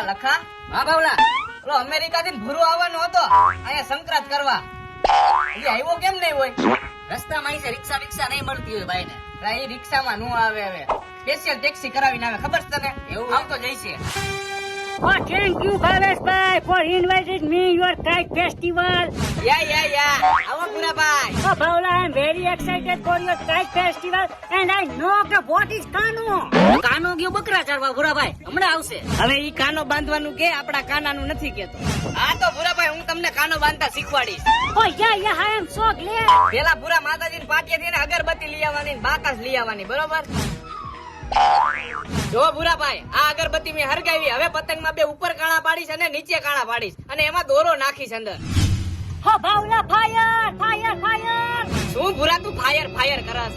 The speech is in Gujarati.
લખા હા બાવલા. ઓલો અમેરિકા થી ભૂરો આવવાનો હતો અહીંયા સંક્રાંત કરવા. એ આવ્યો કેમ નહીં હોય? રસ્તામાં અહીં રિક્ષા રિક્ષા નહીં મળતી હોય ભાઈ ને. એ રિક્ષામાં નું આવે હવે સ્પેશિયલ ટેક્સી કરાવીને આવે. ખબર છે તને? એવું? આવતો જાય છે. Oh, thank you, Bhaveshbhai, for inviting me your kite festival. યા આવો Bhurabhai. Oh, Bhavla, I am very excited for your kite festival, and I know that what is Kano. કાનો ગયો બકરા ચરવા ભૂરાભાઈ, હમણાં આવશે. હવે ઈ કાનો બાંધવાનું કે આપડા કાનાનું નથી કેતો. હા તો ભૂરાભાઈ હું તમને કાનો બાંધતા શીખવાડીશ. Oh, yeah, I am so glad. પેલા ભૂરા માતાજીની પાટીએથી ને અગરબત્તી લઈ આવવાની ને બાકસ લઈ આવવાની, બરોબર? જો ભૂરાભાઈ આ અગરબત્તી મેં હરગાવી. હવે પતંગમાં બે ઉપર કાણા પાડીશ અને નીચે કાણા પાડીશ અને એમાં દોરો નાખીશ અંદર. Oh, Bhavla, fire. શું ભૂરા તું ફાયર કરસ?